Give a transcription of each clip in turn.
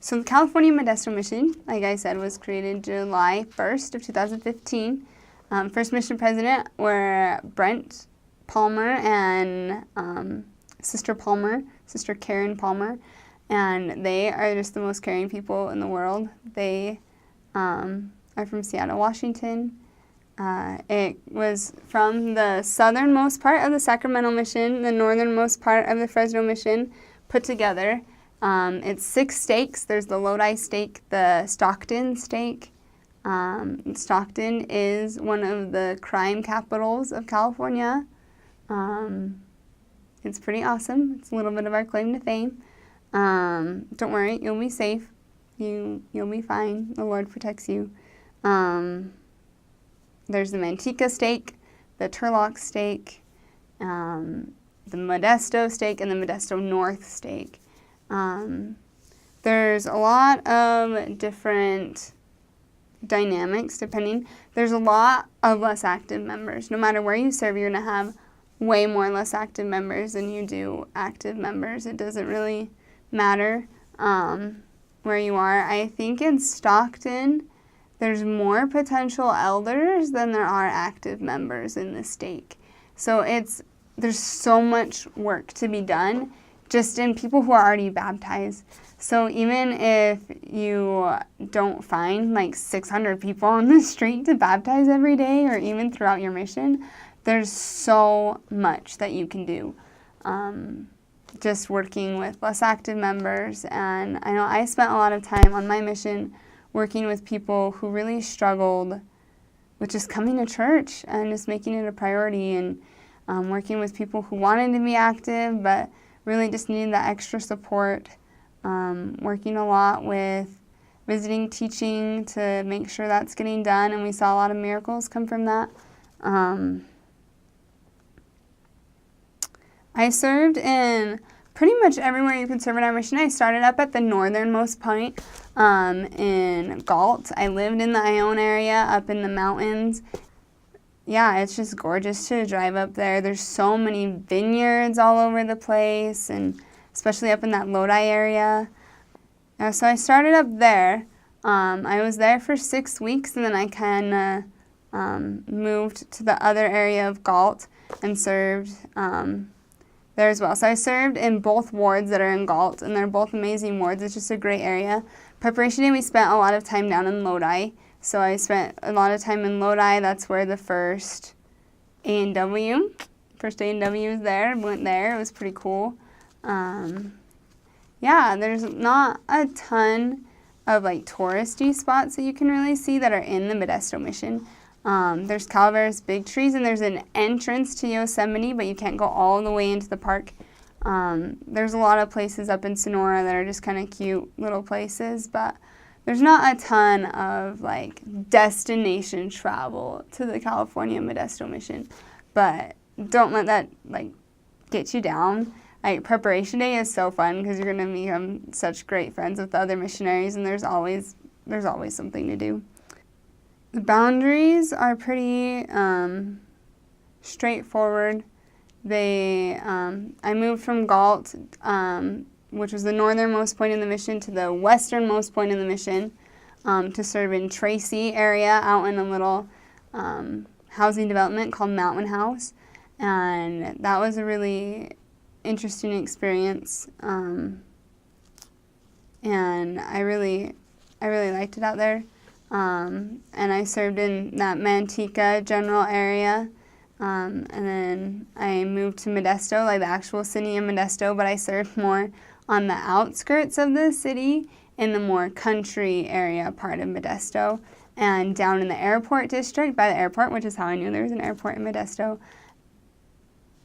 So the California Modesto Mission, like I said, was created July 1st of 2015. First mission president were Brent Palmer and Sister Karen Palmer, and they are just the most caring people in the world. They are from Seattle, Washington. It was from the southernmost part of the Sacramento Mission, the northernmost part of the Fresno Mission, put together. It's 6 stakes. There's the Lodi stake, the Stockton stake. Stockton is one of the crime capitals of California. It's pretty awesome. It's a little bit of our claim to fame. Don't worry, you'll be safe. You'll be fine. The Lord protects you. There's the Manteca stake, the Turlock stake, the Modesto stake, and the Modesto North stake. There's a lot of different dynamics depending. There's a lot of less active members. No matter where you serve, you're going to have way more less active members than you do active members. It doesn't really matter where you are. I think in Stockton, there's more potential elders than there are active members in the stake. So there's so much work to be done just in people who are already baptized. So even if you don't find like 600 people on the street to baptize every day or even throughout your mission, there's so much that you can do just working with less active members. And I know I spent a lot of time on my mission working with people who really struggled with just coming to church and just making it a priority, and working with people who wanted to be active but really just needed that extra support. Working a lot with visiting teaching to make sure that's getting done, and we saw a lot of miracles come from that. I served in pretty much everywhere you can serve in our mission. I started up at the northernmost point in Galt. I lived in the Ione area up in the mountains. Yeah, it's just gorgeous to drive up there. There's so many vineyards all over the place, and especially up in that Lodi area. So I started up there. I was there for 6 weeks, and then I kind of moved to the other area of Galt and served there as well. So I served in both wards that are in Galt, and they're both amazing wards. It's just a great area. Preparation day, we spent a lot of time down in Lodi. So I spent a lot of time in Lodi. That's where the first A&W is there. Went there. It was pretty cool. Yeah, there's not a ton of like touristy spots that you can really see that are in the Modesto Mission. There's Calaveras Big Trees, and there's an entrance to Yosemite, but you can't go all the way into the park. There's a lot of places up in Sonora that are just kind of cute little places, but there's not a ton of like destination travel to the California Modesto Mission. But don't let that like get you down. Like, preparation day is so fun because you're going to become such great friends with the other missionaries, and there's always something to do. The boundaries are pretty straightforward. I moved from Galt, which was the northernmost point in the mission, to the westernmost point in the mission, to serve in Tracy area out in a little housing development called Mountain House. And that was a really interesting experience. And I really liked it out there. And I served in that Manteca general area. And then I moved to Modesto, like the actual city of Modesto, but I served more on the outskirts of the city in the more country area part of Modesto, and down in the airport district by the airport, which is how I knew there was an airport in Modesto.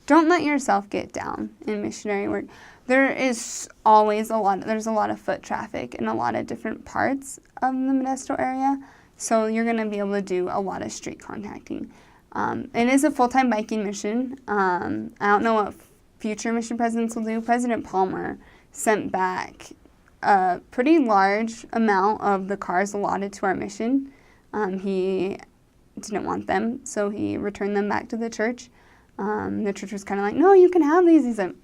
Don't let yourself get down in missionary work. There's a lot of foot traffic in a lot of different parts of the Modesto area, so you're going to be able to do a lot of street contacting. It is a full-time biking mission. I don't know what future mission presidents will do. President Palmer sent back a pretty large amount of the cars allotted to our mission. He didn't want them, so he returned them back to the church. The church was kind of like, no, you can have these. He's like,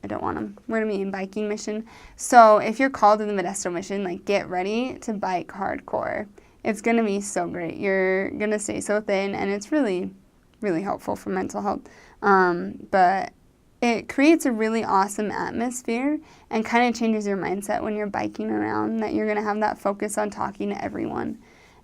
I don't want them. We're going to be in biking mission. So if you're called to the Modesto Mission, like, get ready to bike hardcore. It's going to be so great. You're going to stay so thin, and it's really, really helpful for mental health. But it creates a really awesome atmosphere and kind of changes your mindset when you're biking around, that you're going to have that focus on talking to everyone.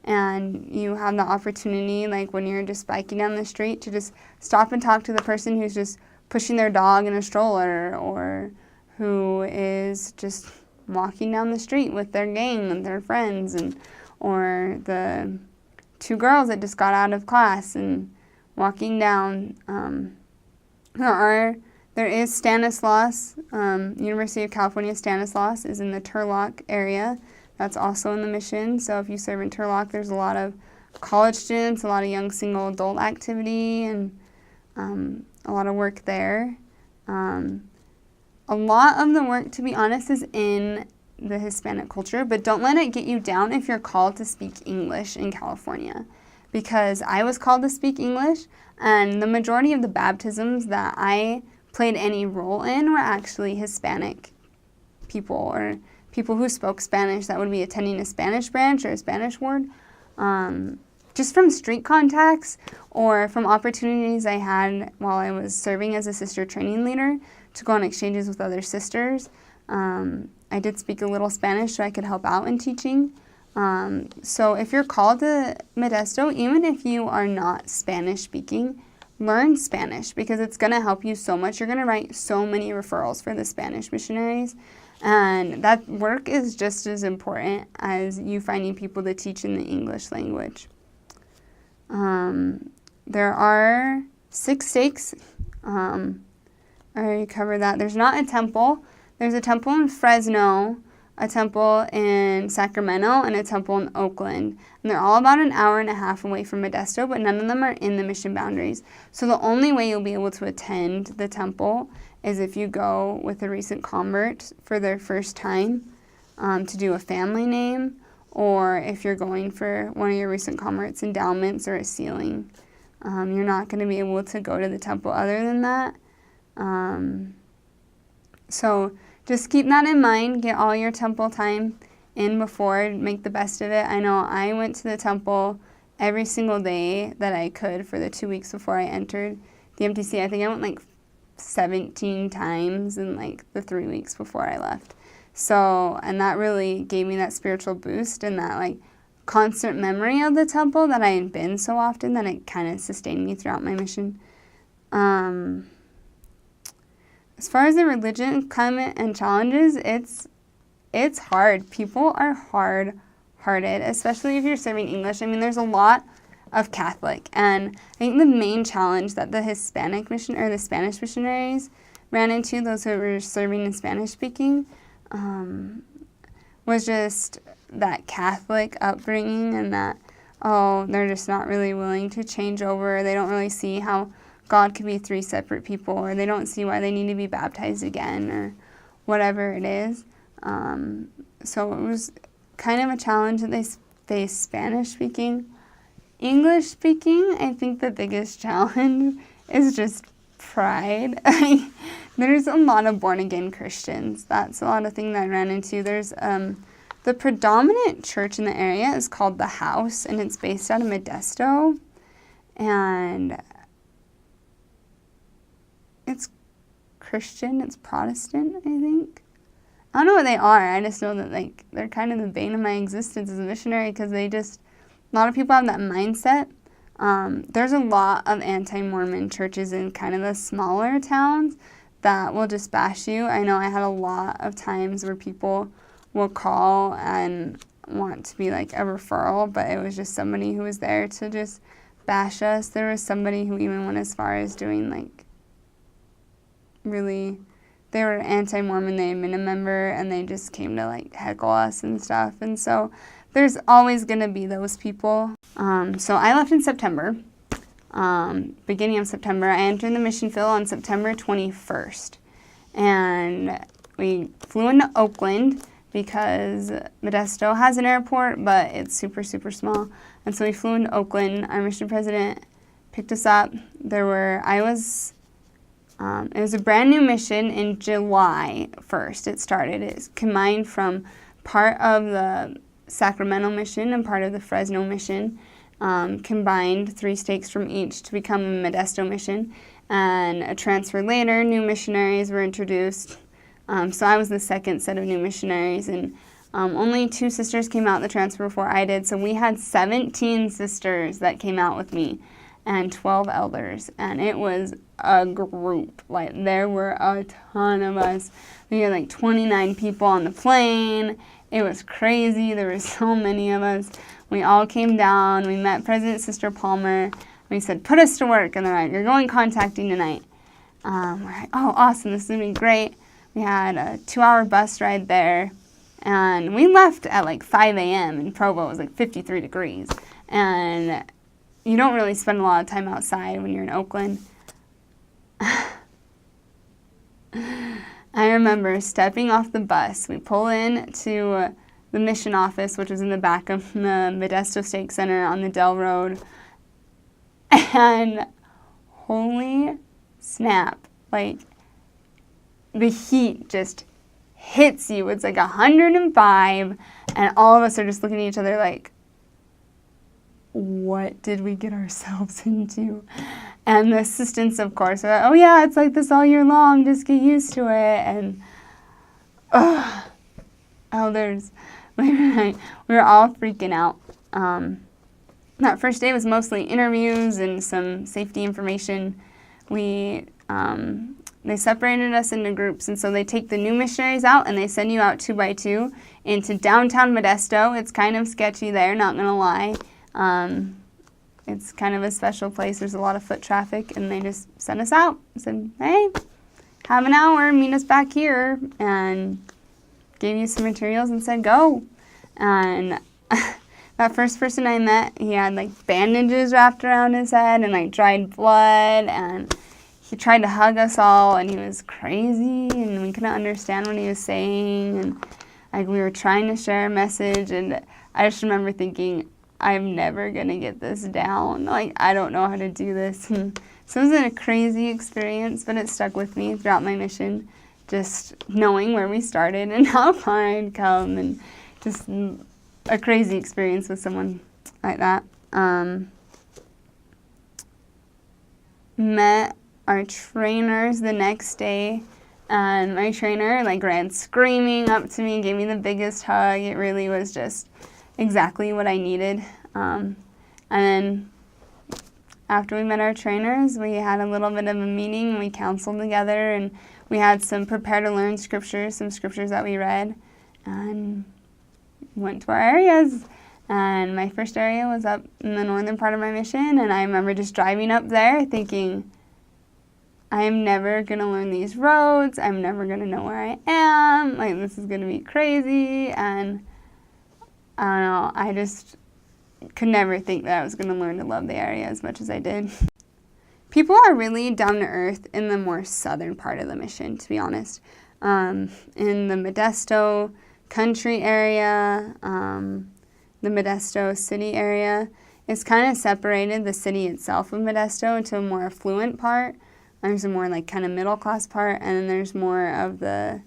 And you have the opportunity, like when you're just biking down the street, to just stop and talk to the person who's just pushing their dog in a stroller, or who is just walking down the street with their gang and their friends, or the two girls that just got out of class and walking down. There is Stanislaus. University of California Stanislaus is in the Turlock area. That's also in the mission. So if you serve in Turlock, there's a lot of college students, a lot of young single adult activity, and a lot of work there. A lot of the work, to be honest, is in the Hispanic culture, but don't let it get you down if you're called to speak English in California, because I was called to speak English, and the majority of the baptisms that I played any role in were actually Hispanic people, or people who spoke Spanish that would be attending a Spanish branch or a Spanish ward. Just from street contacts or from opportunities I had while I was serving as a sister training leader to go on exchanges with other sisters. I did speak a little Spanish, so I could help out in teaching. So if you're called to Modesto, even if you are not Spanish speaking, learn Spanish, because it's going to help you so much. You're going to write so many referrals for the Spanish missionaries, and that work is just as important as you finding people to teach in the English language. There are 6 stakes. I already covered that. There's not a temple. There's a temple in Fresno, a temple in Sacramento, and a temple in Oakland. And they're all about an hour and a half away from Modesto, but none of them are in the mission boundaries. So the only way you'll be able to attend the temple is if you go with a recent convert for their first time to do a family name, or if you're going for one of your recent converts' endowments or a sealing. You're not going to be able to go to the temple other than that. So just keep that in mind. Get all your temple time in before. Make the best of it. I know I went to the temple every single day that I could for the 2 weeks before I entered the MTC. I think I went like 17 times in like the 3 weeks before I left. So, and that really gave me that spiritual boost and that like constant memory of the temple that I had been so often, that it kind of sustained me throughout my mission. As far as the religion climate and challenges, it's hard. People are hard-hearted, especially if you're serving English. I mean, there's a lot of Catholic, and I think the main challenge that the Hispanic mission or the Spanish missionaries ran into, those who were serving in Spanish speaking, was just that Catholic upbringing, and that they're just not really willing to change over. They don't really see how God could be 3 separate people, or they don't see why they need to be baptized again, or whatever it is. So it was kind of a challenge that they faced Spanish speaking. English speaking, I think the biggest challenge is just pride. There's a lot of born-again Christians. That's a lot of things that I ran into. There's the predominant church in the area is called The House, and it's based out of Modesto. And it's Christian, it's Protestant, I think. I don't know what they are. I just know that like they're kind of the bane of my existence as a missionary, because a lot of people have that mindset. There's a lot of anti-Mormon churches in kind of the smaller towns that will just bash you. I know I had a lot of times where people will call and want to be like a referral, but it was just somebody who was there to just bash us. There was somebody who even went as far as doing like really, they were anti-Mormon, they had been a member, and they just came to like heckle us and stuff. And so there's always going to be those people. So I left in September, beginning of September. I entered the mission field on September 21st. And we flew into Oakland because Modesto has an airport, but it's super, super small. And so we flew into Oakland. Our mission president picked us up. I was It was a brand new mission in July 1st. It started. It's combined from part of the Sacramento mission and part of the Fresno mission, combined 3 stakes from each to become a Modesto mission. And a transfer later, new missionaries were introduced. So I was the second set of new missionaries, and only 2 sisters came out the transfer before I did. So we had 17 sisters that came out with me and 12 elders, and it was a group. Like, there were a ton of us. We had like 29 people on the plane. It was crazy. There were so many of us. We all came down. We met President Sister Palmer. We said, put us to work. And they're like, you're going contacting tonight. We're like, oh, awesome. This is going to be great. We had a 2-hour bus ride there. And we left at like 5 a.m. in Provo. It was like 53 degrees. And you don't really spend a lot of time outside when you're in Oakland. I remember stepping off the bus. We pull in to the mission office, which was in the back of the Modesto Stake Center on the Dell Road. And holy snap, like, the heat just hits you. It's like 105, and all of us are just looking at each other like, what did we get ourselves into? And the assistants, of course, are like, oh yeah, it's like this all year long, just get used to it. And elders, we were all freaking out. That first day was mostly interviews and some safety information. They separated us into groups, and so they take the new missionaries out and they send you out 2 by 2 into downtown Modesto. It's kind of sketchy there, not gonna lie. It's kind of a special place. There's a lot of foot traffic, and they just sent us out. Said, hey, have an hour, meet us back here, and gave you some materials and said, go. And that first person I met, he had like bandages wrapped around his head and like dried blood, and he tried to hug us all, and he was crazy, and we couldn't understand what he was saying, and like we were trying to share a message, and I just remember thinking, I'm never gonna get this down. Like, I don't know how to do this. And so it was a crazy experience, but it stuck with me throughout my mission, just knowing where we started and how far I'd come, and just a crazy experience with someone like that. Met our trainers the next day, and my trainer like ran screaming up to me, gave me the biggest hug. It really was just exactly what I needed. And then after we met our trainers, we had a little bit of a meeting, and we counseled together, and we had some prepare to learn scriptures, some scriptures that we read, and went to our areas. And my first area was up in the northern part of my mission, and I remember just driving up there thinking, I'm never going to learn these roads, I'm never going to know where I am, like, this is going to be crazy. And I don't know, I just could never think that I was going to learn to love the area as much as I did. People are really down to earth in the more southern part of the mission, to be honest. In the Modesto country area, the Modesto city area, it's kind of separated the city itself of Modesto into a more affluent part. There's a more like kind of middle class part, and then there's more of the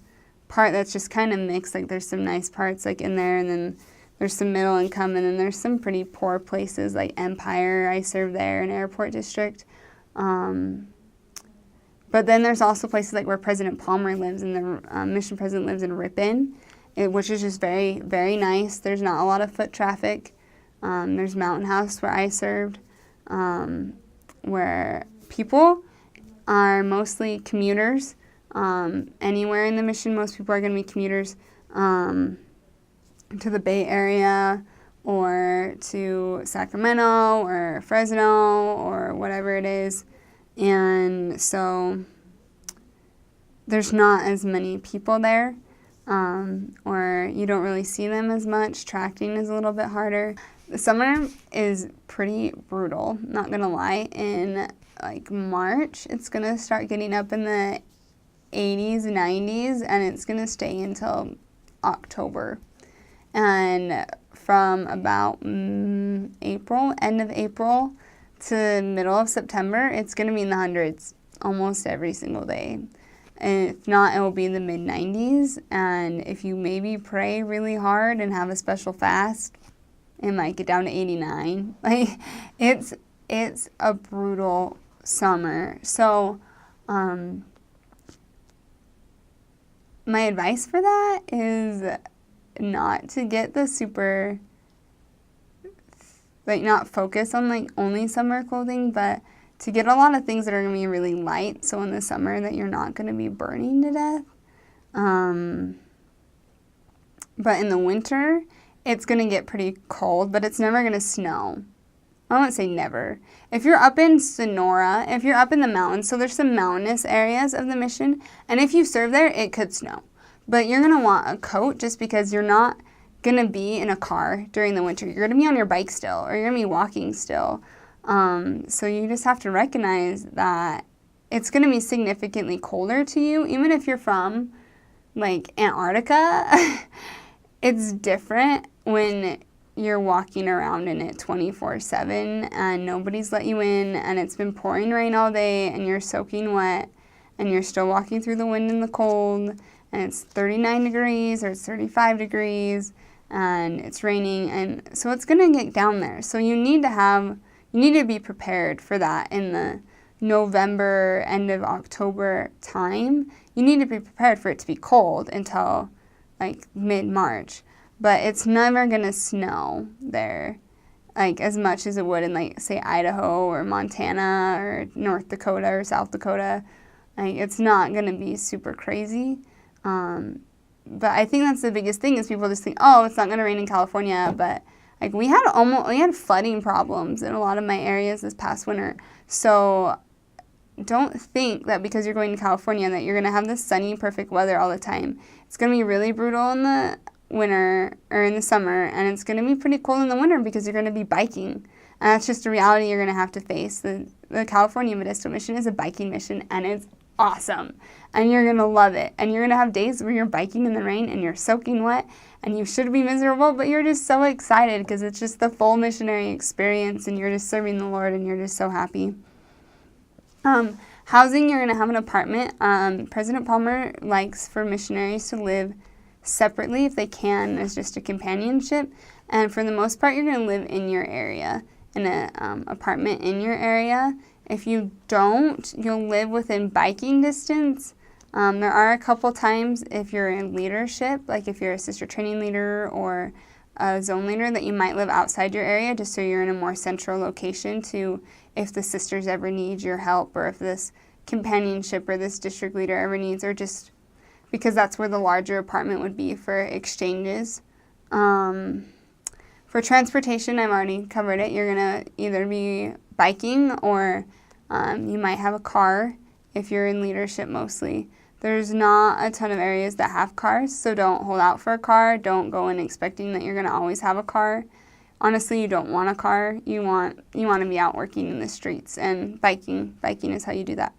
part that's just kind of mixed. Like, there's some nice parts like in there, and then there's some middle income, and then there's some pretty poor places like Empire. I served there in Airport District. But then there's also places like where President Palmer lives, and the mission president lives in Ripon, which is just very, very nice. There's not a lot of foot traffic. There's Mountain House where I served, where people are mostly commuters. Anywhere in the mission, most people are going to be commuters to the Bay Area or to Sacramento or Fresno or whatever it is. And so there's not as many people there, or you don't really see them as much. Tracking is a little bit harder. The summer is pretty brutal, not gonna lie. In like March, it's gonna start getting up in the 80s, 90s, and it's gonna stay until October. And from about April, end of April, to middle of September, it's gonna be in the hundreds almost every single day. And if not, it will be in the mid-90s. And if you maybe pray really hard and have a special fast, it might get down to 89. Like, it's a brutal summer. So, my advice for that is not to get the super, like, not focus on, like, only summer clothing, but to get a lot of things that are going to be really light, so in the summer that you're not going to be burning to death. But in the winter, it's going to get pretty cold, but it's never going to snow. I won't say never. If you're up in Sonora, if you're up in the mountains, so there's some mountainous areas of the mission, and if you serve there, it could snow. But you're going to want a coat just because you're not going to be in a car during the winter. You're going to be on your bike still, or you're going to be walking still. So you just have to recognize that it's going to be significantly colder to you, even if you're from, like, Antarctica. It's different when you're walking around in it 24/7 and nobody's let you in and it's been pouring rain all day and you're soaking wet and you're still walking through the wind and the cold and it's 39 degrees or it's 35 degrees and it's raining, and so it's going to get down there. So you need to be prepared for that in the November, end of October time. You need to be prepared for it to be cold until like mid-March. But it's never going to snow there like as much as it would in, like, say, Idaho or Montana or North Dakota or South Dakota. Like, it's not going to be super crazy. But I think that's the biggest thing is people just think, oh, it's not going to rain in California. But, like, we had flooding problems in a lot of my areas this past winter. So don't think that because you're going to California that you're going to have this sunny, perfect weather all the time. It's going to be really brutal in the winter or in the summer, and it's going to be pretty cold in the winter because you're going to be biking. And that's just a reality you're going to have to face. The California Modesto Mission is a biking mission, and it's awesome. And you're going to love it. And you're going to have days where you're biking in the rain and you're soaking wet, and you should be miserable, but you're just so excited because it's just the full missionary experience, and you're just serving the Lord, and you're just so happy. Housing, you're going to have an apartment. President Palmer likes for missionaries to live separately if they can as just a companionship. And for the most part, you're going to live in your area, in an apartment in your area. If you don't, you'll live within biking distance. There are a couple times if you're in leadership, like if you're a sister training leader or a zone leader, that you might live outside your area just so you're in a more central location to if the sisters ever need your help, or if this companionship or this district leader ever needs, or just because that's where the larger apartment would be for exchanges. For transportation, I've already covered it. You're going to either be biking or you might have a car if you're in leadership mostly. There's not a ton of areas that have cars, so don't hold out for a car. Don't go in expecting that you're going to always have a car. Honestly, you don't want a car. You want to be out working in the streets, and biking is how you do that.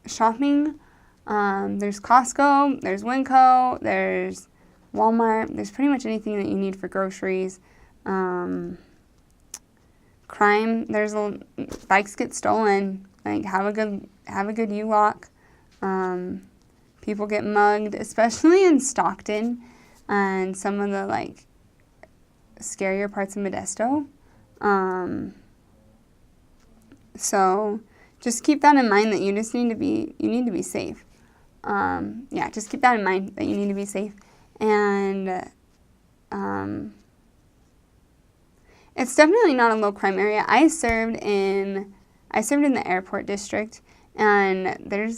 Shopping, there's Costco, there's Winco, there's Walmart. There's pretty much anything that you need for groceries. Crime, bikes get stolen. Like, have a good U-lock. People get mugged, especially in Stockton and some of the, like, scarier parts of Modesto. So just keep that in mind, that you need to be safe. Just keep that in mind, that you need to be safe. And it's definitely not a low crime area. I served in the airport district, and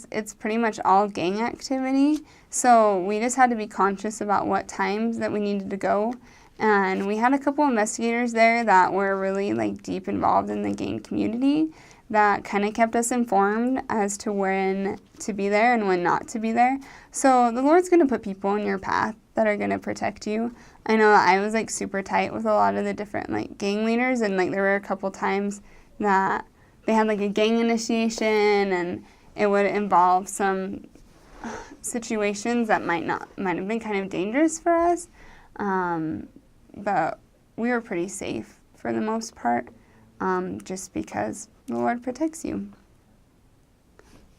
it's pretty much all gang activity. So we just had to be conscious about what times that we needed to go. And we had a couple investigators there that were really, like, deep involved in the gang community that kind of kept us informed as to when to be there and when not to be there. So the Lord's going to put people in your path that are going to protect you. I know that I was, like, super tight with a lot of the different, like, gang leaders, and, like, there were a couple times that they had, like, a gang initiation, and it would involve some situations that might have been kind of dangerous for us. But we were pretty safe for the most part, just because the Lord protects you.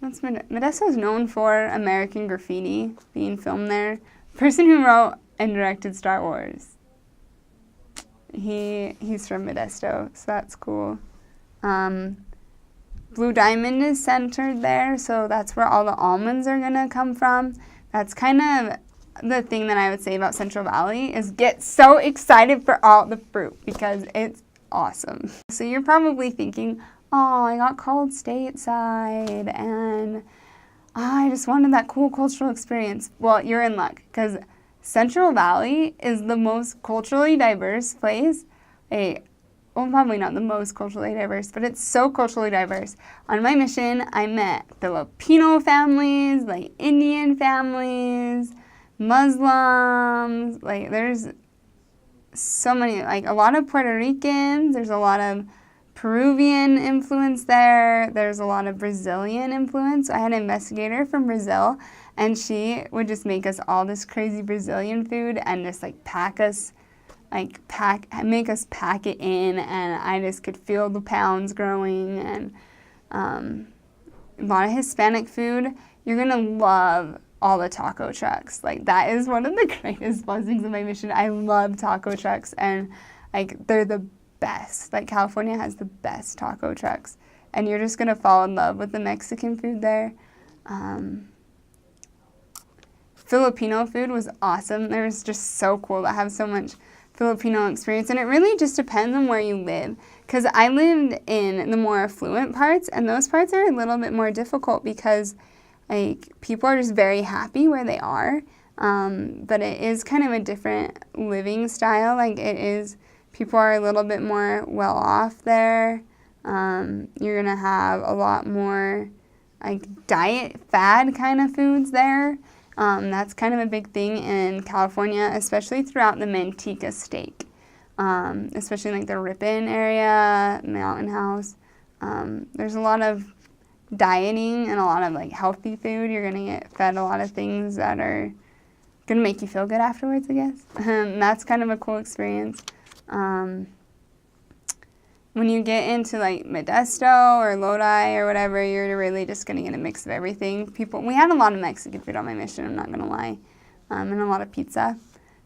Modesto is known for American Graffiti being filmed there. The person who wrote and directed Star Wars, he's from Modesto, so that's cool. Blue Diamond is centered there, so that's where all the almonds are going to come from. That's kind of the thing that I would say about Central Valley is get so excited for all the fruit because it's awesome. So you're probably thinking, oh, I got called stateside and I just wanted that cool cultural experience. Well, you're in luck because Central Valley is the most culturally diverse place. Well, probably not the most culturally diverse, but it's so culturally diverse. On my mission, I met Filipino families, like Indian families, Muslims, like there's so many, like a lot of Puerto Ricans, there's a lot of Peruvian influence there, there's a lot of Brazilian influence. I had an investigator from Brazil, and she would just make us all this crazy Brazilian food and just like make us pack it in, and I just could feel the pounds growing. And a lot of Hispanic food. You're gonna love all the taco trucks. Like that is one of the greatest blessings of my mission. I love taco trucks, and like they're the best. Like California has the best taco trucks, and you're just gonna fall in love with the Mexican food there. Filipino food was awesome. It was just so cool to have so much Filipino experience, and it really just depends on where you live, because I lived in the more affluent parts, and those parts are a little bit more difficult because like people are just very happy where they are, but it is kind of a different living style. Like it is, people are a little bit more well off there. You're gonna have a lot more like diet fad kind of foods there. That's kind of a big thing in California, especially throughout the Manteca State, especially like the Ripon area, Mountain House. There's a lot of dieting and a lot of like healthy food. You're going to get fed a lot of things that are going to make you feel good afterwards, I guess. That's kind of a cool experience. When you get into like Modesto or Lodi or whatever, you're really just going to get a mix of everything. We had a lot of Mexican food on my mission, I'm not going to lie, and a lot of pizza.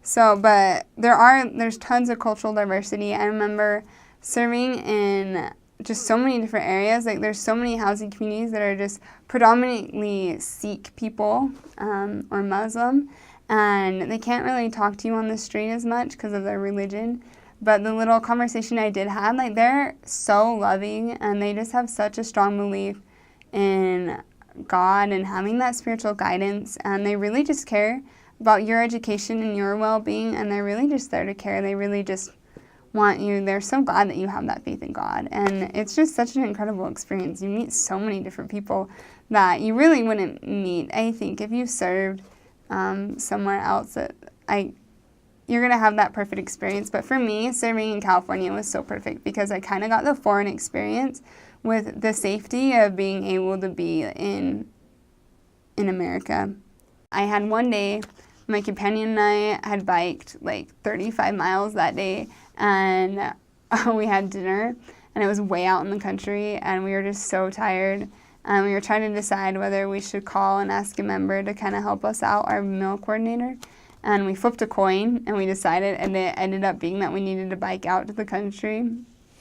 So, but there's tons of cultural diversity. I remember serving in just so many different areas. Like there's so many housing communities that are just predominantly Sikh people or Muslim, and they can't really talk to you on the street as much because of their religion. But the little conversation I did have, like they're so loving, and they just have such a strong belief in God and having that spiritual guidance, and they really just care about your education and your well-being, and they're really just there to care. They really just want you. They're so glad that you have that faith in God, and it's just such an incredible experience. You meet so many different people that you really wouldn't meet, I think, if you served somewhere else. You're going to have that perfect experience. But for me, serving in California was so perfect because I kind of got the foreign experience with the safety of being able to be in America. I had one day, my companion and I had biked like 35 miles that day, and we had dinner, and it was way out in the country, and we were just so tired. And we were trying to decide whether we should call and ask a member to kind of help us out, our meal coordinator. And we flipped a coin, and we decided, and it ended up being that we needed to bike out to the country.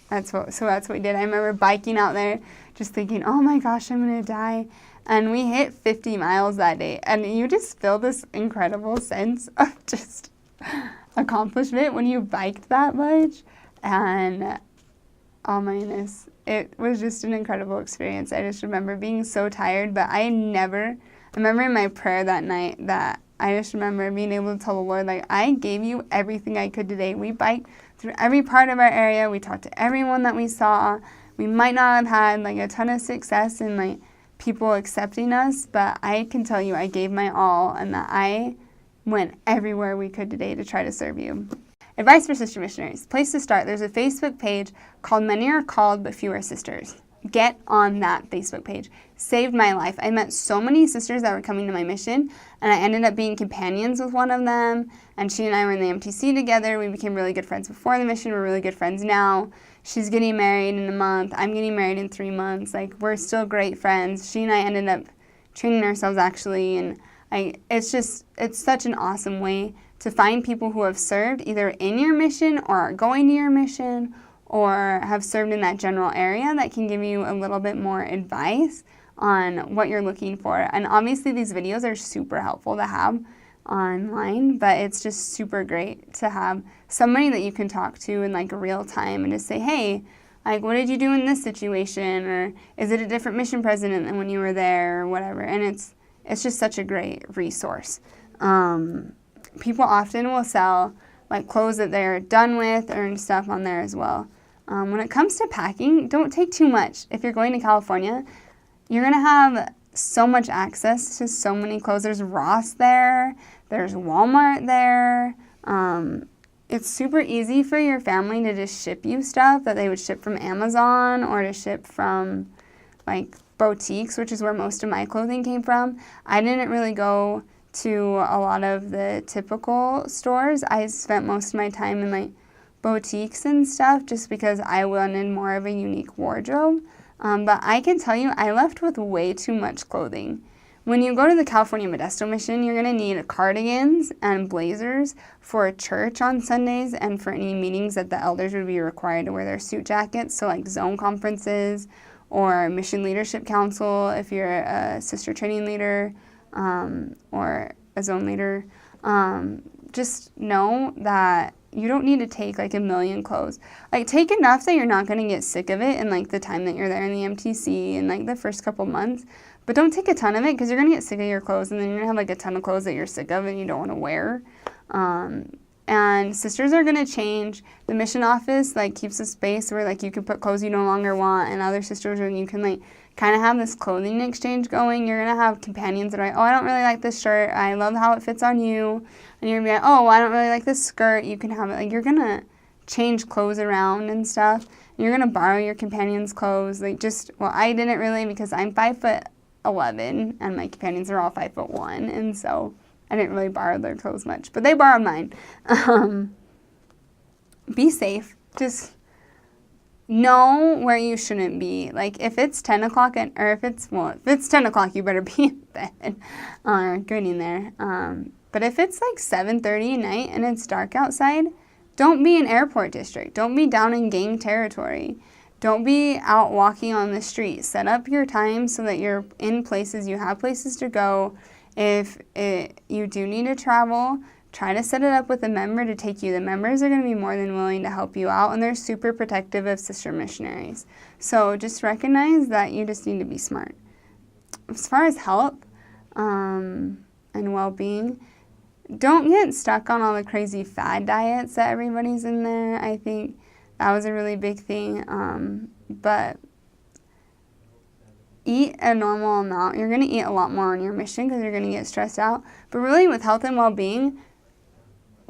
So that's what we did. I remember biking out there, just thinking, oh my gosh, I'm going to die. And we hit 50 miles that day. And you just feel this incredible sense of just accomplishment when you biked that much. And oh my goodness, it was just an incredible experience. I just remember being so tired, but I remember in my prayer that night that I just remember being able to tell the Lord, like, I gave you everything I could today. We biked through every part of our area. We talked to everyone that we saw. We might not have had, like, a ton of success in, like, people accepting us, but I can tell you I gave my all, and that I went everywhere we could today to try to serve you. Advice for sister missionaries. Place to start. There's a Facebook page called Many Are Called But Few Are Sisters. get on that Facebook page. Saved my life. I met so many sisters that were coming to my mission, and I ended up being companions with one of them, and she and I were in the MTC together. We became really good friends before the mission. We're really good friends now. She's getting married in a month. I'm getting married in 3 months. Like, we're still great friends. She and I ended up training ourselves, actually, and it's such an awesome way to find people who have served either in your mission or are going to your mission or have served in that general area that can give you a little bit more advice on what you're looking for. And obviously these videos are super helpful to have online, but it's just super great to have somebody that you can talk to in like real time and just say, hey, like, what did you do in this situation? Or is it a different mission president than when you were there or whatever? And it's just such a great resource. People often will sell like clothes that they're done with and stuff on there as well. When it comes to packing, don't take too much. If you're going to California, you're going to have so much access to so many clothes. There's Ross there. There's Walmart there. It's super easy for your family to just ship you stuff that they would ship from Amazon or to ship from like boutiques, which is where most of my clothing came from. I didn't really go to a lot of the typical stores. I spent most of my time in like boutiques and stuff just because I wanted more of a unique wardrobe. But I can tell you, I left with way too much clothing. When you go to the California Modesto Mission, you're going to need cardigans and blazers for church on Sundays and for any meetings that the elders would be required to wear their suit jackets. So like zone conferences or mission leadership council if you're a sister training leader or a zone leader. Just know that you don't need to take like a million clothes. Like, take enough that you're not going to get sick of it in like the time that you're there in the MTC and like the first couple months. But don't take a ton of it because you're going to get sick of your clothes and then you're going to have like a ton of clothes that you're sick of and you don't want to wear. And sisters are going to change. The mission office like keeps a space where like you can put clothes you no longer want, and other sisters, and you can like kind of have this clothing exchange going. You're going to have companions that are like, oh, I don't really like this shirt. I love how it fits on you. And you're going to be like, oh, I don't really like this skirt. You can have it. Like, you're going to change clothes around and stuff. And you're going to borrow your companion's clothes. Like, well, I didn't really because I'm 5'11" and my companions are all 5'1", and so I didn't really borrow their clothes much, but they borrowed mine. Be safe. Just know where you shouldn't be. Like, if it's 10 o'clock, if it's 10 o'clock, you better be in bed or getting there. But if it's like 7:30 at night and it's dark outside, don't be in airport district. Don't be down in gang territory. Don't be out walking on the street. Set up your time so that you're in places, you have places to go. If you do need to travel, try to set it up with a member to take you. The members are going to be more than willing to help you out, and they're super protective of sister missionaries. So just recognize that you just need to be smart. As far as health and well-being, don't get stuck on all the crazy fad diets that everybody's in there. I think that was a really big thing. But eat a normal amount. You're going to eat a lot more on your mission because you're going to get stressed out. But really, with health and well-being,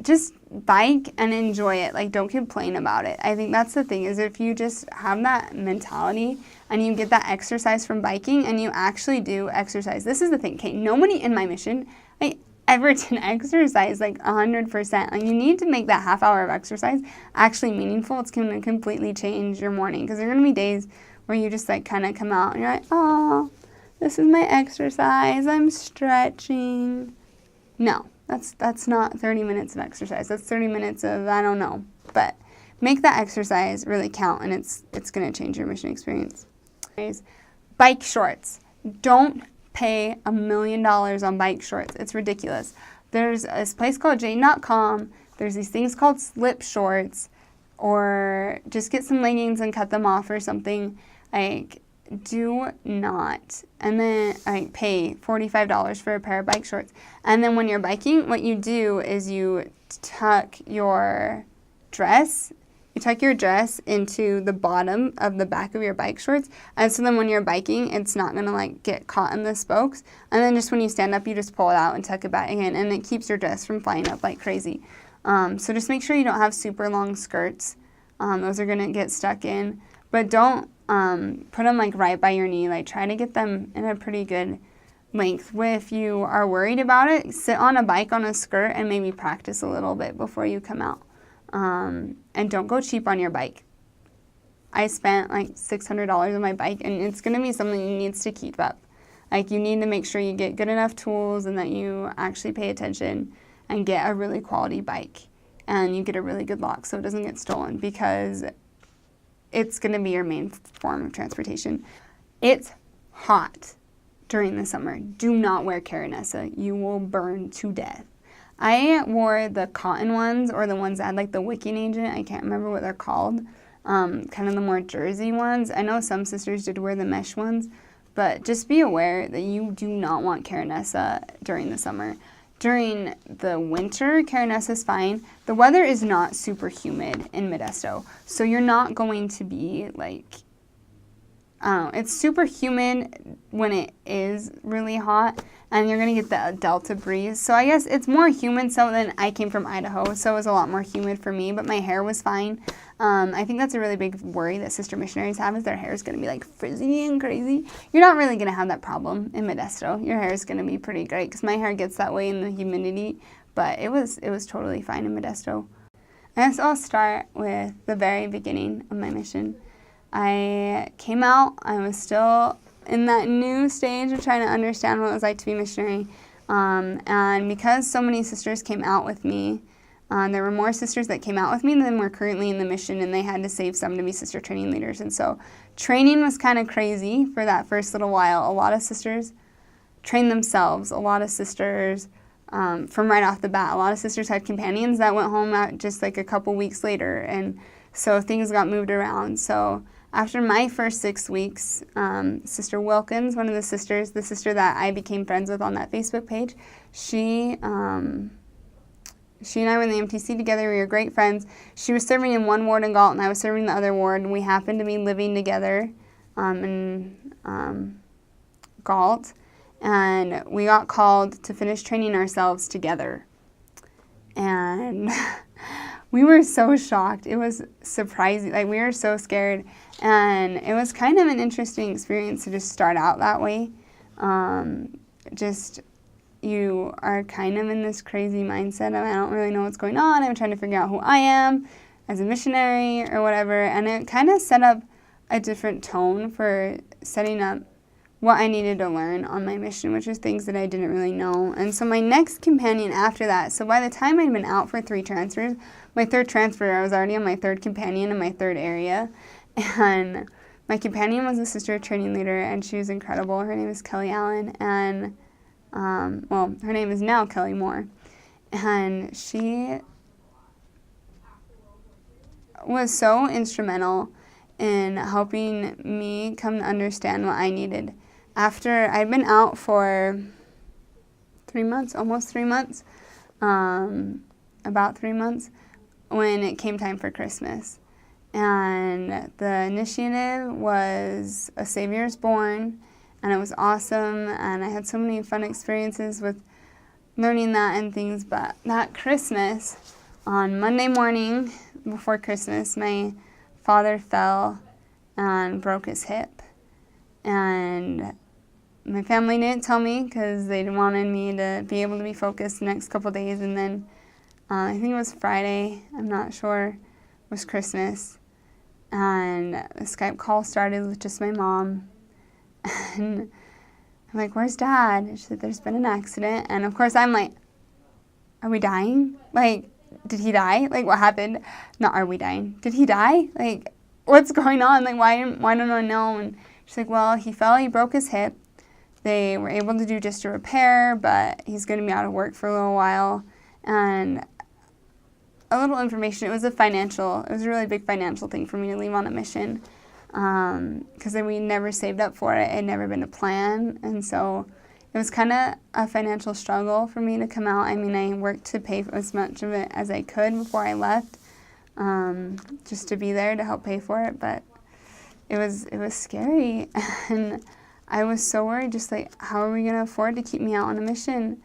just bike and enjoy it. Like, don't complain about it. I think that's the thing, is if you just have that mentality and you get that exercise from biking and you actually do exercise. This is the thing. Okay, nobody in my mission ever did exercise like 100%. Like, you need to make that half hour of exercise actually meaningful. It's going to completely change your morning, because there are going to be days where you just like kind of come out and you're like, oh, this is my exercise. I'm stretching. No, that's not 30 minutes of exercise. That's 30 minutes of, I don't know. But make that exercise really count, and it's going to change your mission experience. Bike shorts. Don't pay $1 million on bike shorts. It's ridiculous. There's this place called Jane.com. There's these things called slip shorts, or just get some leggings and cut them off or something. Like, do not. And then pay $45 for a pair of bike shorts. And then when you're biking, what you do is you tuck your dress into the bottom of the back of your bike shorts. And so then when you're biking, it's not going to like get caught in the spokes. And then just when you stand up, you just pull it out and tuck it back in, and it keeps your dress from flying up like crazy. So just make sure you don't have super long skirts. Those are going to get stuck in. But don't put them like right by your knee. Like try to get them in a pretty good length. If you are worried about it, sit on a bike on a skirt and maybe practice a little bit before you come out. And don't go cheap on your bike. I spent like $600 on my bike, and it's going to be something you need to keep up. Like you need to make sure you get good enough tools and that you actually pay attention and get a really quality bike. And you get a really good lock so it doesn't get stolen, because it's going to be your main form of transportation. It's hot during the summer. Do not wear Carinessa. You will burn to death. I wore the cotton ones, or the ones that had like the wicking agent. I can't remember what they're called. Kind of the more jersey ones. I know some sisters did wear the mesh ones, but just be aware that you do not want Carinessa during the summer. During the winter, Carinessa is fine. The weather is not super humid in Modesto, so you're not going to be like, it's super humid when it is really hot, and you're going to get the delta breeze. So I guess it's more humid. So then I came from Idaho, so it was a lot more humid for me, but my hair was fine. I think that's a really big worry that sister missionaries have, is their hair is going to be like frizzy and crazy. You're not really going to have that problem in Modesto. Your hair is going to be pretty great, because my hair gets that way in the humidity, but it was totally fine in Modesto. I guess I'll start with the very beginning of my mission. I came out. I was still in that new stage of trying to understand what it was like to be a missionary. And because so many sisters came out with me, there were more sisters that came out with me than were currently in the mission, and they had to save some to be sister training leaders. And so training was kind of crazy for that first little while. A lot of sisters trained themselves. A lot of sisters, from right off the bat, a lot of sisters had companions that went home out just like a couple weeks later. And so things got moved around. So after my first 6 weeks, Sister Wilkins, one of the sisters, the sister that I became friends with on that Facebook page, she and I were in the MTC together. We were great friends. She was serving in one ward in Galt, and I was serving in the other ward. And we happened to be living together in Galt. And we got called to finish training ourselves together. And we were so shocked. It was surprising. Like, we were so scared. And it was kind of an interesting experience to just start out that way. You are kind of in this crazy mindset of, I don't really know what's going on. I'm trying to figure out who I am as a missionary or whatever. And it kind of set up a different tone for setting up what I needed to learn on my mission, which was things that I didn't really know. And so my next companion after that, so by the time I'd been out for 3 transfers, my third transfer, I was already on my third companion in my third area. And my companion was a sister training leader, and she was incredible. Her name is Kelly Allen, and her name is now Kelly Moore, and she was so instrumental in helping me come to understand what I needed. After I'd been out for 3 months, almost 3 months, about 3 months, when it came time for Christmas. And the initiative was A Savior is Born, and it was awesome, and I had so many fun experiences with learning that and things. But that Christmas, on Monday morning before Christmas, my father fell and broke his hip. And my family didn't tell me because they wanted me to be able to be focused the next couple days. And then I think it was Friday, I'm not sure, was Christmas. And the Skype call started with just my mom. And I'm like, where's Dad? And she said, there's been an accident. And of course I'm like, are we dying? Like, did he die? Like, what happened? Not, are we dying? Did he die? Like, what's going on? Like, why don't I know? And she's like, well, he fell, he broke his hip. They were able to do just a repair, but he's going to be out of work for a little while. And a little information, it was a really big financial thing for me to leave on a mission. Because we never saved up for it. It had never been a plan. And so it was kind of a financial struggle for me to come out. I mean, I worked to pay for as much of it as I could before I left, just to be there to help pay for it. But it was scary. And I was so worried, just like, how are we going to afford to keep me out on a mission?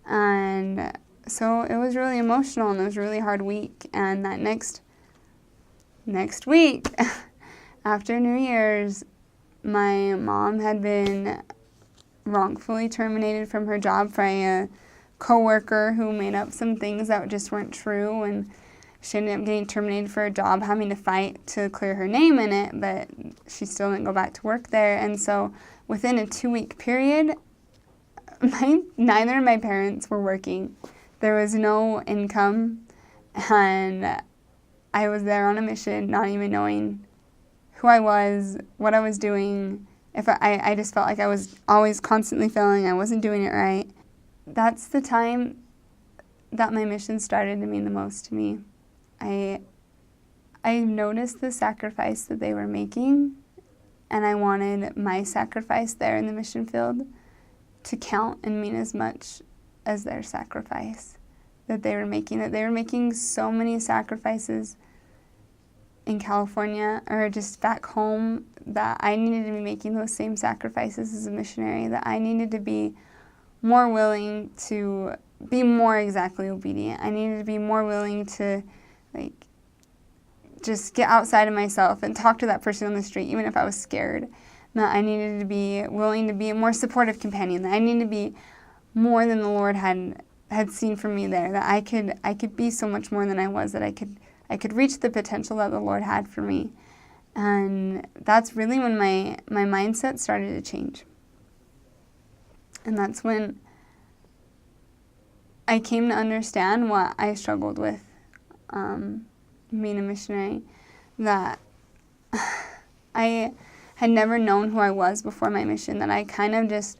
And so it was really emotional, and it was a really hard week. And that next week, after New Year's, my mom had been wrongfully terminated from her job by a coworker who made up some things that just weren't true, and she ended up getting terminated for a job, having to fight to clear her name in it, but she still didn't go back to work there. And so within a 2-week period, neither of my parents were working. There was no income, and I was there on a mission, not even knowing who I was, what I was doing. I just felt like I was always constantly failing. I wasn't doing it right. That's the time that my mission started to mean the most to me. I noticed the sacrifice that they were making, and I wanted my sacrifice there in the mission field to count and mean as much as their sacrifice that they were making. That they were making so many sacrifices in California or just back home, that I needed to be making those same sacrifices as a missionary, that I needed to be more willing to be more exactly obedient. I needed to be more willing to just get outside of myself and talk to that person on the street, even if I was scared. That I needed to be willing to be a more supportive companion. That I needed to be more than the Lord had seen for me there. That I could be so much more than I was. That I could reach the potential that the Lord had for me. And that's really when my mindset started to change. And that's when I came to understand what I struggled with being a missionary. That I had never known who I was before my mission. That I kind of just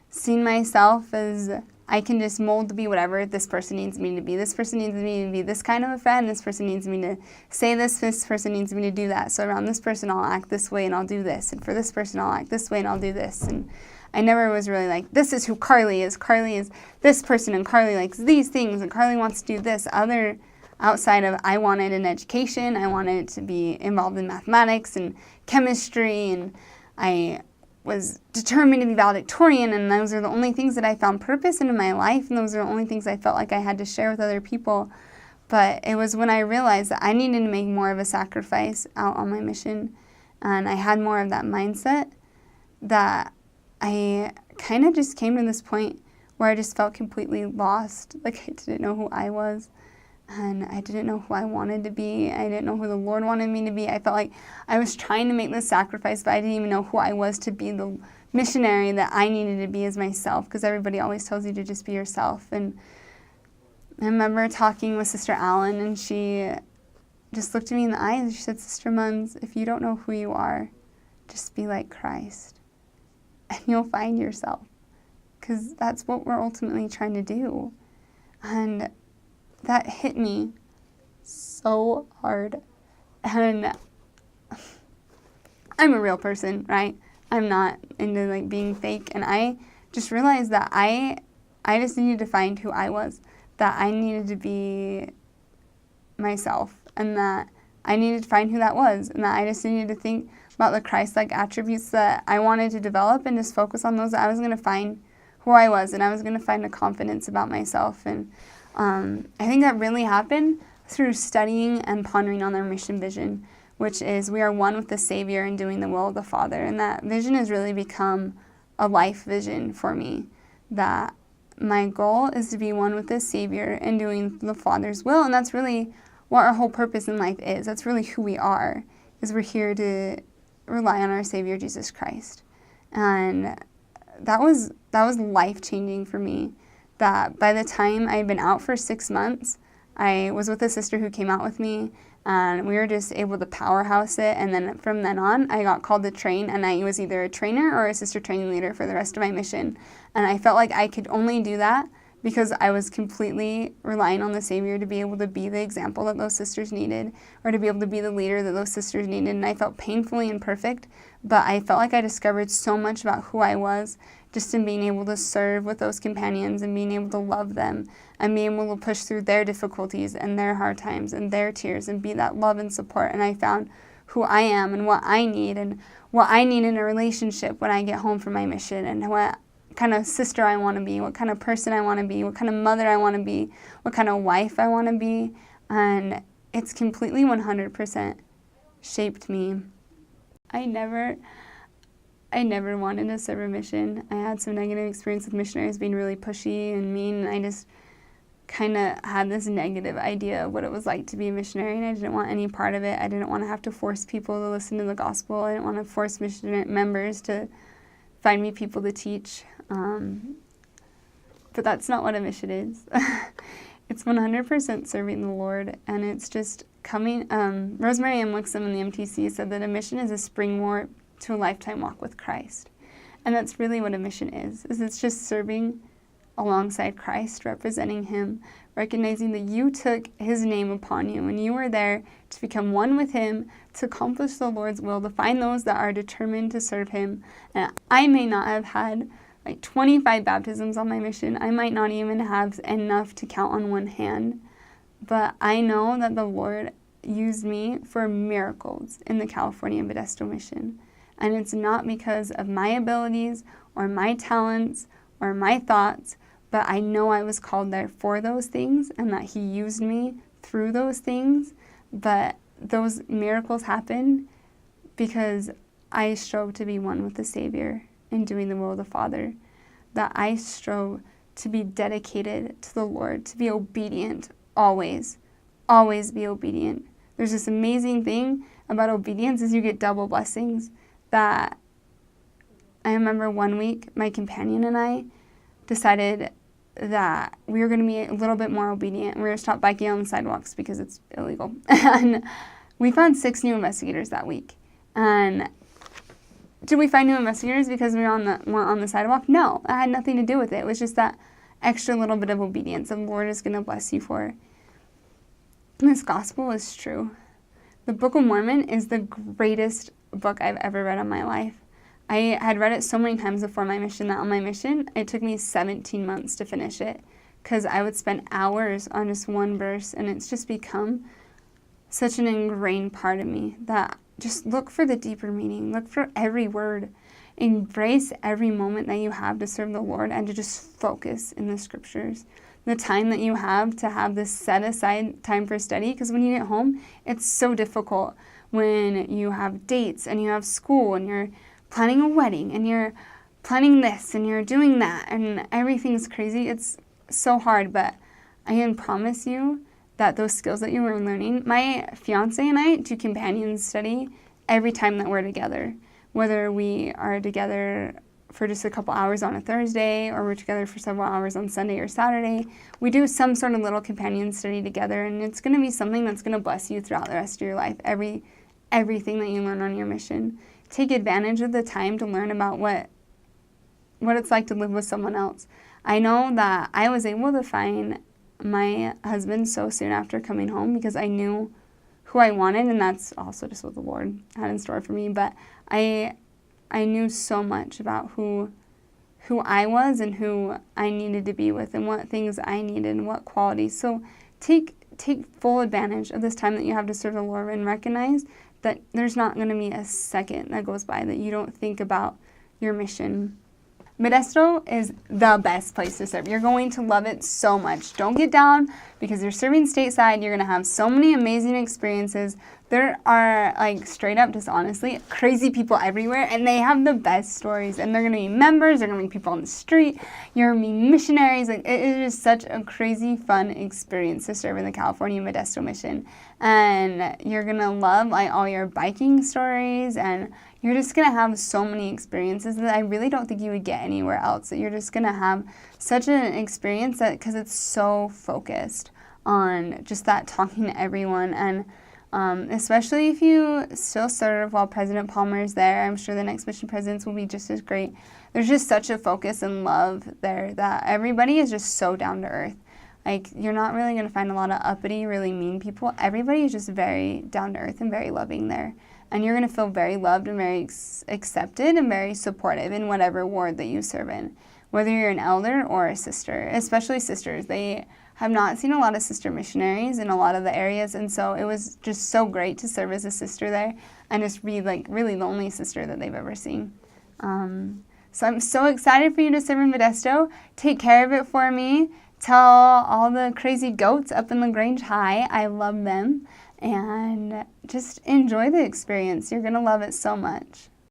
seen myself as I can just mold to be whatever this person needs me to be. This person needs me to be this kind of a friend. This person needs me to say this. This person needs me to do that. So around this person, I'll act this way and I'll do this. And for this person, I'll act this way and I'll do this. And I never was really like, this is who Carly is. Carly is this person, and Carly likes these things, and Carly wants to do this. Outside of, I wanted an education. I wanted to be involved in mathematics and chemistry, and I was determined to be valedictorian, and those are the only things that I found purpose in my life, and those are the only things I felt like I had to share with other people. But it was when I realized that I needed to make more of a sacrifice out on my mission, and I had more of that mindset, that I kind of just came to this point where I just felt completely lost. Like I didn't know who I was, and I didn't know who I wanted to be. I didn't know who the Lord wanted me to be. I felt like I was trying to make this sacrifice, but I didn't even know who I was to be the missionary that I needed to be as myself, because everybody always tells you to just be yourself. And I remember talking with Sister Allen, and she just looked at me in the eyes and she said, Sister Munns, if you don't know who you are, just be like Christ, and you'll find yourself, because that's what we're ultimately trying to do. And that hit me so hard. And I'm a real person, right? I'm not into being fake. And I just realized that I just needed to find who I was, that I needed to be myself, and that I needed to find who that was, and that I just needed to think about the Christ-like attributes that I wanted to develop and just focus on those. I was going to find who I was, and I was going to find a confidence about myself. And I think that really happened through studying and pondering on our mission vision, which is we are one with the Savior and doing the will of the Father. And that vision has really become a life vision for me, that my goal is to be one with the Savior and doing the Father's will. And that's really what our whole purpose in life is. That's really who we are, is we're here to rely on our Savior, Jesus Christ. And that was life-changing for me, that by the time I had been out for 6 months, I was with a sister who came out with me, and we were just able to powerhouse it. And then from then on, I got called to train, and I was either a trainer or a sister training leader for the rest of my mission. And I felt like I could only do that because I was completely relying on the Savior to be able to be the example that those sisters needed, or to be able to be the leader that those sisters needed. And I felt painfully imperfect, but I felt like I discovered so much about who I was just in being able to serve with those companions and being able to love them and being able to push through their difficulties and their hard times and their tears and be that love and support. And I found who I am and what I need in a relationship when I get home from my mission, and what kind of sister I want to be, what kind of person I want to be, what kind of mother I want to be, what kind of wife I want to be. And it's completely 100% shaped me I never wanted to serve a mission. I had some negative experience with missionaries being really pushy and mean, and I just kind of had this negative idea of what it was like to be a missionary, and I didn't want any part of it. I didn't want to have to force people to listen to the gospel. I didn't want to force missionary members to find me people to teach. But that's not what a mission is. It's 100% serving the Lord, and it's just coming. Rosemary M. Wixom in the MTC said that a mission is a springboard to a lifetime walk with Christ. And that's really what a mission is it's just serving alongside Christ, representing him, recognizing that you took his name upon you and you were there to become one with him, to accomplish the Lord's will, to find those that are determined to serve him. And I may not have had 25 baptisms on my mission. I might not even have enough to count on one hand. But I know that the Lord used me for miracles in the California Modesto Mission. And it's not because of my abilities or my talents or my thoughts, but I know I was called there for those things and that he used me through those things. But those miracles happened because I strove to be one with the Savior in doing the will of the Father, that I strove to be dedicated to the Lord, to be obedient always be obedient. There's this amazing thing about obedience is you get double blessings. That I remember one week my companion and I decided that we were going to be a little bit more obedient. We were going to stop biking on the sidewalks because it's illegal. And we found 6 new investigators that week. And did we find new investigators because we weren't on the sidewalk? No, that had nothing to do with it. It was just that extra little bit of obedience the Lord is going to bless you for. This gospel is true. The Book of Mormon is the greatest book I've ever read in my life. I had read it so many times before my mission that on my mission, it took me 17 months to finish it because I would spend hours on just one verse, and it's just become such an ingrained part of me that just look for the deeper meaning, look for every word, embrace every moment that you have to serve the Lord and to just focus in the scriptures. The time that you have to have this set aside time for study, because when you get home, it's so difficult when you have dates and you have school and you're planning a wedding and you're planning this and you're doing that and everything's crazy. It's so hard, but I can promise you that those skills that you were learning, my fiance and I do companion study every time that we're together, whether we are together for just a couple hours on a Thursday or we're together for several hours on Sunday or Saturday. We do some sort of little companion study together, and it's going to be something that's going to bless you throughout the rest of your life, everything that you learn on your mission. Take advantage of the time to learn about what it's like to live with someone else. I know that I was able to find my husband so soon after coming home because I knew who I wanted, and that's also just what the Lord had in store for me. But I knew so much about who I was and who I needed to be with and what things I needed and what qualities. So take full advantage of this time that you have to serve the Lord and recognize that there's not going to be a second that goes by that you don't think about your mission. Modesto is the best place to serve. You're going to love it so much. Don't get down because you're serving stateside. You're going to have so many amazing experiences. There are, straight up, just honestly, crazy people everywhere, and they have the best stories. And they're going to be members. They're going to be people on the street. You're going to be missionaries. It is just such a crazy, fun experience to serve in the California Modesto Mission. And you're going to love all your biking stories, and you're just going to have so many experiences that I really don't think you would get anywhere else. That you're just going to have such an experience that because it's so focused on just that talking to everyone. And especially if you still serve while President Palmer is there, I'm sure the next mission presidents will be just as great. There's just such a focus and love there that everybody is just so down to earth. You're not really going to find a lot of uppity, really mean people. Everybody is just very down to earth and very loving there. And you're going to feel very loved and very accepted and very supportive in whatever ward that you serve in, whether you're an elder or a sister, especially sisters. They have not seen a lot of sister missionaries in a lot of the areas, and so it was just so great to serve as a sister there and just be really the only sister that they've ever seen. So I'm so excited for you to serve in Modesto. Take care of it for me. tell all the crazy goats up in LaGrange hi. I love them. And just enjoy the experience. You're going to love it so much.